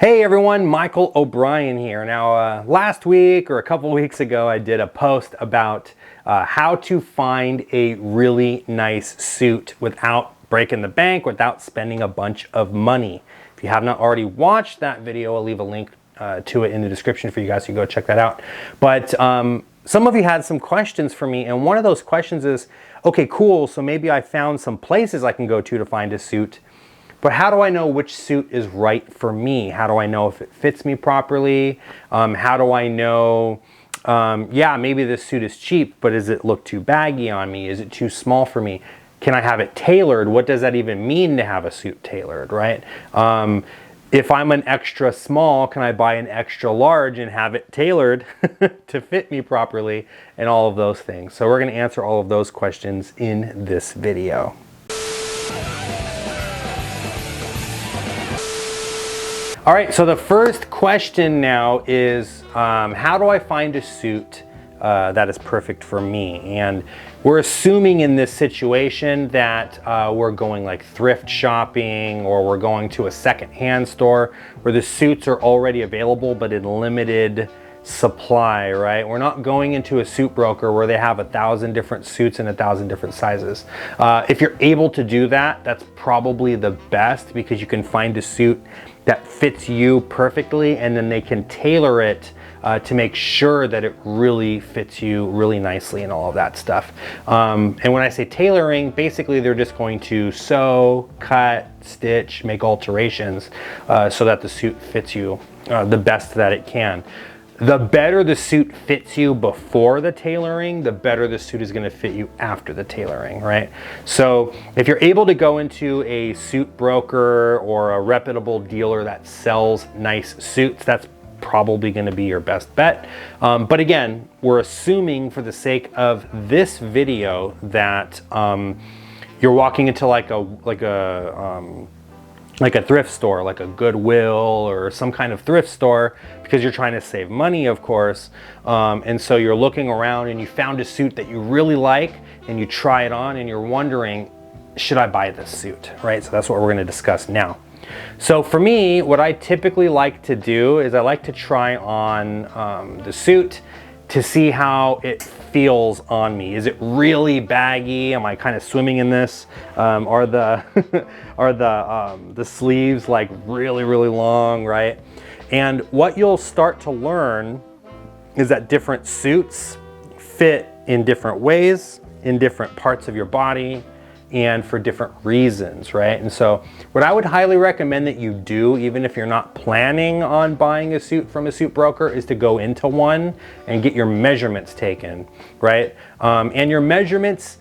Hey everyone, Michael O'Brien here. Now, last week or a couple weeks ago, I did a post about how to find a really nice suit without breaking the bank, without spending a bunch of money. If you have not already watched that video, I'll leave a link to it in the description for you guys, so you go check that out. But some of you had some questions for me, and one of those questions is, okay, cool, so maybe I found some places I can go to find a suit. But how do I know which suit is right for me? How do I know if it fits me properly? How do I know, yeah, maybe this suit is cheap, but does it look too baggy on me? Is it too small for me? Can I have it tailored? What does that even mean to have a suit tailored, right? If I'm an extra small, can I buy an extra large and have it tailored to fit me properly, and all of those things? So we're gonna answer all of those questions in this video. All right, so the first question now is, how do I find a suit that is perfect for me? And we're assuming in this situation that we're going like thrift shopping, or we're going to a secondhand store where the suits are already available but in limited supply, right? We're not going into a suit broker where they have 1,000 different suits in 1,000 different sizes. If you're able to do that, that's probably the best, because you can find a suit that fits you perfectly, and then they can tailor it to make sure that it really fits you really nicely and all of that stuff. And when I say tailoring, basically they're just going to sew, cut, stitch, make alterations so that the suit fits you the best that it can. The better the suit fits you before the tailoring, the better the suit is going to fit you after the tailoring, right? So if you're able to go into a suit broker or a reputable dealer that sells nice suits, that's probably going to be your best bet. But again, we're assuming for the sake of this video that you're walking into like a thrift store, like a Goodwill or some kind of thrift store, because you're trying to save money, of course. And so you're looking around and you found a suit that you really like, and you try it on and you're wondering, should I buy this suit, right? So that's what we're going to discuss now. So for me, what I typically like to do is I like to try on the suit to see how it feels on me. Is it really baggy? Am I kind of swimming in this? Are the the sleeves like really long, right? And what you'll start to learn is that different suits fit in different ways, in different parts of your body, and for different reasons, right? And so what I would highly recommend that you do, even if you're not planning on buying a suit from a suit broker, is to go into one and get your measurements taken, right? And your measurements,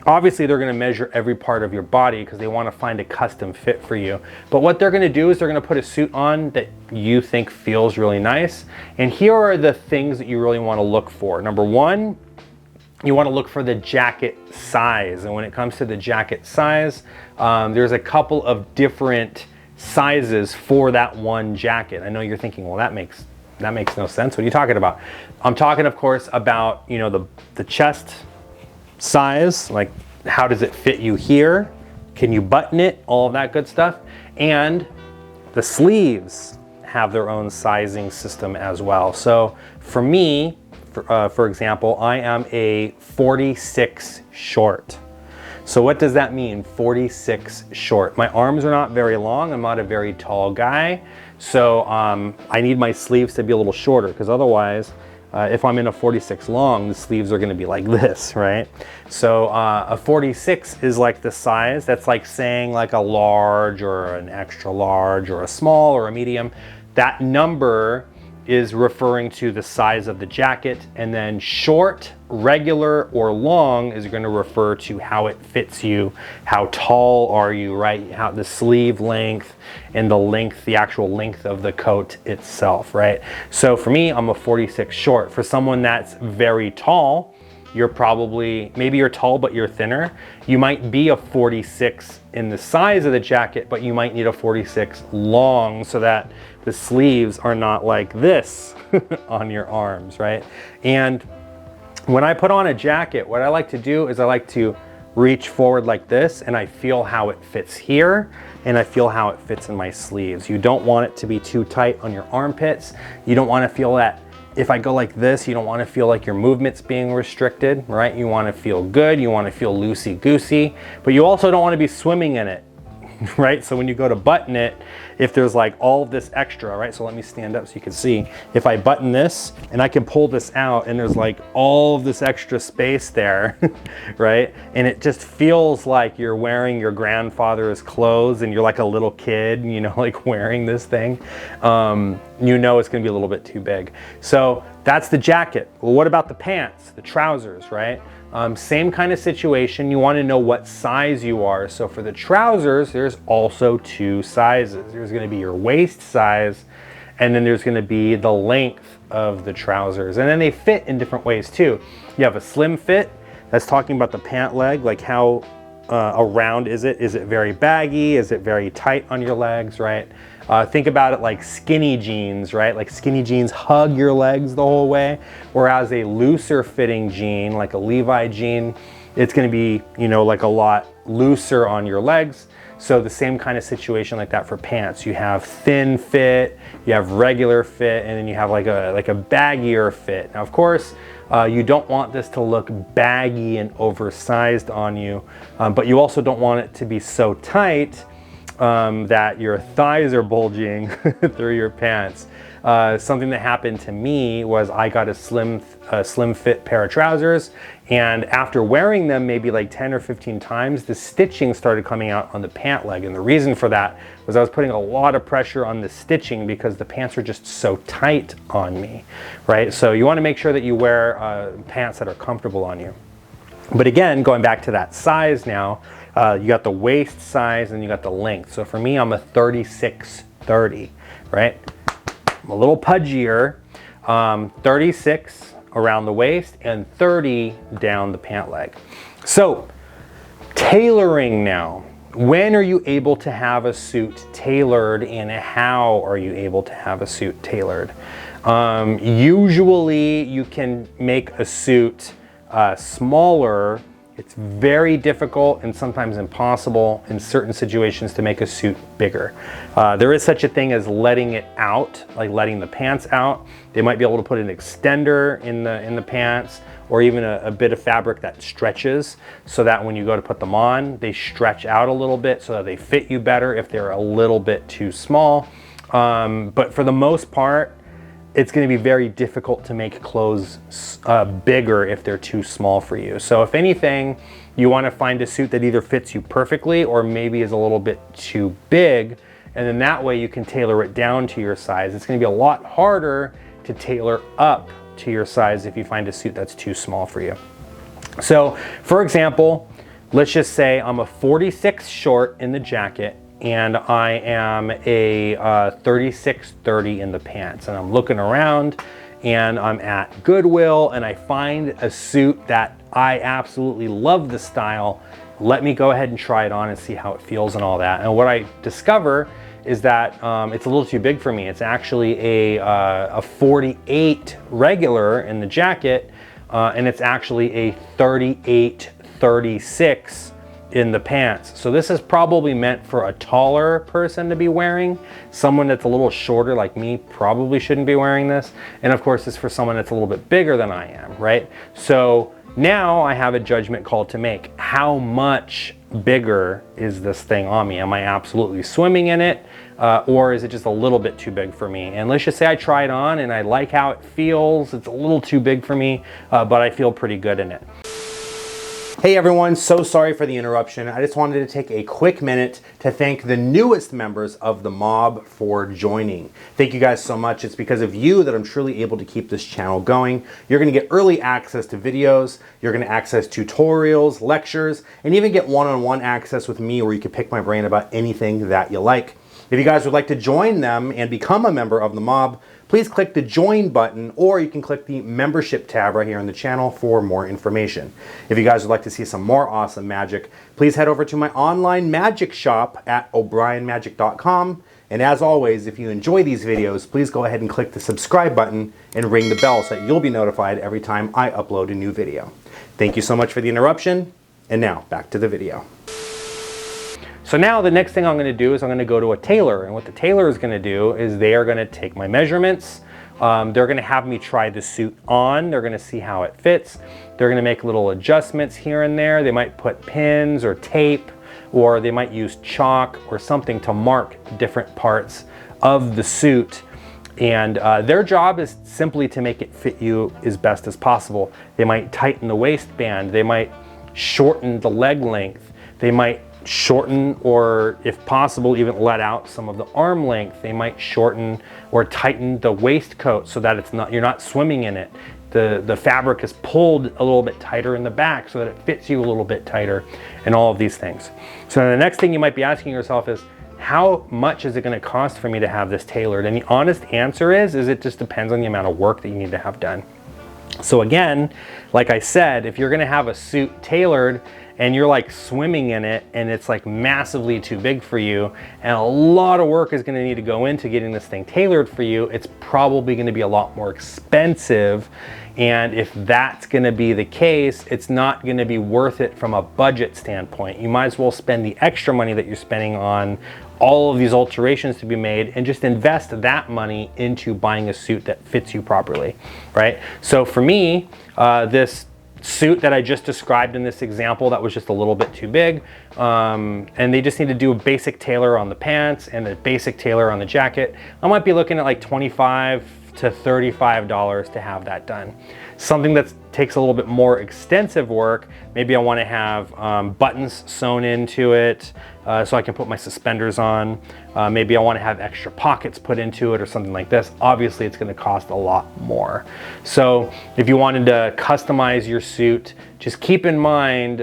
obviously they're gonna measure every part of your body because they wanna find a custom fit for you. But what they're gonna do is they're gonna put a suit on that you think feels really nice. And here are the things that you really wanna look for. Number one, you want to look for the jacket size. And when it comes to the jacket size, there's a couple of different sizes for that one jacket. I know you're thinking, well, that makes no sense. What are you talking about? I'm talking, of course, about, you know, the chest size, like how does it fit you here? Can you button it? All of that good stuff. And the sleeves have their own sizing system as well. So for me, for example, I am a 46 short. So what does that mean, 46 short? My arms are not very long. I'm not a very tall guy. So I need my sleeves to be a little shorter, because otherwise, if I'm in a 46 long, the sleeves are gonna be like this, right? So a 46 is like the size, that's like saying like a large or an extra large or a small or a medium. That number is referring to the size of the jacket, and then short, regular, or long is going to refer to how it fits you. How tall are you, right? How the sleeve length and the length, the actual length of the coat itself, right? So for me, I'm a 46 short. For someone that's very tall, you're probably, maybe you're tall but you're thinner. You might be a 46 in the size of the jacket, but you might need a 46 long so that the sleeves are not like this on your arms, right? And when I put on a jacket, what I like to do is I like to reach forward like this, and I feel how it fits here, and I feel how it fits in my sleeves. You don't want it to be too tight on your armpits. You don't want to feel that if I go like this, you don't want to feel like your movement's being restricted, right? You want to feel good, you want to feel loosey-goosey, but you also don't want to be swimming in it, right? So when you go to button it, if there's like all of this extra, right? So let me stand up so you can see. If I button this and I can pull this out and there's like all of this extra space there, right? And it just feels like you're wearing your grandfather's clothes and you're like a little kid, you know, like wearing this thing. You know it's gonna be a little bit too big. So that's the jacket. Well, what about the pants, the trousers, right? Same kind of situation. You want to know what size you are. So for the trousers, there's also two sizes. There's going to be your waist size, and then there's going to be the length of the trousers. And then they fit in different ways too. You have a slim fit. That's talking about the pant leg, like how around is it? Is it very baggy? Is it very tight on your legs, right? Think about it like skinny jeans, right? Like skinny jeans hug your legs the whole way, whereas a looser fitting jean, like a Levi jean, it's gonna be, you know, like a lot looser on your legs. So the same kind of situation like that for pants. You have thin fit, you have regular fit, and then you have like a baggier fit. Now, of course, you don't want this to look baggy and oversized on you, but you also don't want it to be so tight that your thighs are bulging through your pants. Something that happened to me was I got a slim fit pair of trousers, and after wearing them maybe like 10 or 15 times, the stitching started coming out on the pant leg. And the reason for that was I was putting a lot of pressure on the stitching because the pants were just so tight on me, right? So you want to make sure that you wear pants that are comfortable on you. But again, going back to that size now, you got the waist size and you got the length. So for me, I'm a 36-30, right? I'm a little pudgier, 36 around the waist and 30 down the pant leg. So tailoring now. When are you able to have a suit tailored, and how are you able to have a suit tailored? Usually you can make a suit smaller. It's very difficult and sometimes impossible in certain situations to make a suit bigger. There is such a thing as letting it out, like letting the pants out. They might be able to put an extender in the pants, or even a bit of fabric that stretches so that when you go to put them on, they stretch out a little bit so that they fit you better if they're a little bit too small. But for the most part, it's going to be very difficult to make clothes bigger if they're too small for you. So if anything, you want to find a suit that either fits you perfectly or maybe is a little bit too big, and then that way you can tailor it down to your size. It's going to be a lot harder to tailor up to your size if you find a suit that's too small for you. So for example, let's just say I'm a 46 short in the jacket and I am a 36-30 in the pants, and I'm looking around and I'm at Goodwill and I find a suit that I absolutely love the style. Let me go ahead and try it on and see how it feels and all that. And what I discover is that it's a little too big for me. It's actually a 48 regular in the jacket, and it's actually a 38-36 in the pants. So this is probably meant for a taller person to be wearing. Someone that's a little shorter like me probably shouldn't be wearing this. And of course, it's for someone that's a little bit bigger than I am, right? So now I have a judgment call to make. How much bigger is this thing on me? Am I absolutely swimming in it? Or is it just a little bit too big for me? And let's just say I try it on and I like how it feels. It's a little too big for me, but I feel pretty good in it. Hey everyone, so sorry for the interruption. I just wanted to take a quick minute to thank the newest members of the mob for joining. Thank you guys so much. It's because of you that I'm truly able to keep this channel going. You're gonna get early access to videos, you're gonna access tutorials, lectures, and even get one-on-one access with me where you can pick my brain about anything that you like. If you guys would like to join them and become a member of the mob, please click the join button, or you can click the membership tab right here on the channel for more information. If you guys would like to see some more awesome magic, please head over to my online magic shop at o'brienmagic.com. And as always, if you enjoy these videos, please go ahead and click the subscribe button and ring the bell so that you'll be notified every time I upload a new video. Thank you so much for the interruption, And now back to the video. So now the next thing I'm gonna do is I'm gonna go to a tailor, and what the tailor is gonna do is they are gonna take my measurements. They're gonna have me try the suit on. They're gonna see how it fits. They're gonna make little adjustments here and there. They might put pins or tape, or they might use chalk or something to mark different parts of the suit. And their job is simply to make it fit you as best as possible. They might tighten the waistband. They might shorten the leg length. They might shorten, or if possible, even let out some of the arm length. They might shorten or tighten the waistcoat so that you're not swimming in it. The fabric is pulled a little bit tighter in the back so that it fits you a little bit tighter, and all of these things. So the next thing you might be asking yourself is, how much is it going to cost for me to have this tailored? And the honest answer is it just depends on the amount of work that you need to have done. So again, like I said, if you're going to have a suit tailored and you're like swimming in it and it's like massively too big for you and a lot of work is going to need to go into getting this thing tailored for you, it's probably going to be a lot more expensive. And if that's going to be the case, it's not going to be worth it from a budget standpoint. You might as well spend the extra money that you're spending on all of these alterations to be made and just invest that money into buying a suit that fits you properly, right? So for me, this suit that I just described in this example, that was just a little bit too big, and they just need to do a basic tailor on the pants and a basic tailor on the jacket. I might be looking at like $25 to $35 to have that done. Something that takes a little bit more extensive work, maybe I want to have buttons sewn into it so I can put my suspenders on. Maybe I want to have extra pockets put into it or something like this. Obviously it's going to cost a lot more. So if you wanted to customize your suit, just keep in mind,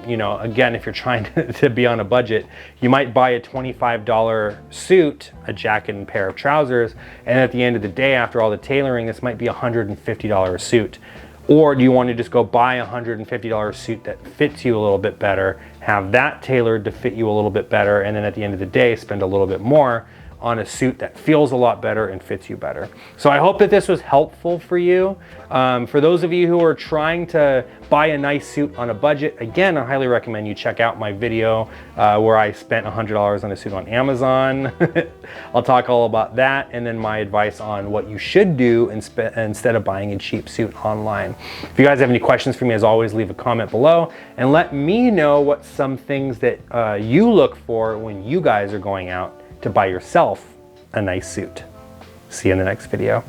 you know, again, if you're trying to be on a budget, you might buy a $25 suit, a jacket and pair of trousers, and at the end of the day, after all the tailoring, this might be a $150 suit. Or do you want to just go buy a $150 suit that fits you a little bit better, have that tailored to fit you a little bit better, and then at the end of the day, spend a little bit more on a suit that feels a lot better and fits you better. So I hope that this was helpful for you. For those of you who are trying to buy a nice suit on a budget, again, I highly recommend you check out my video where I spent $100 on a suit on Amazon. I'll talk all about that, and then my advice on what you should do instead of buying a cheap suit online. If you guys have any questions for me, as always, leave a comment below and let me know what some things that you look for when you guys are going out to buy yourself a nice suit. See you in the next video.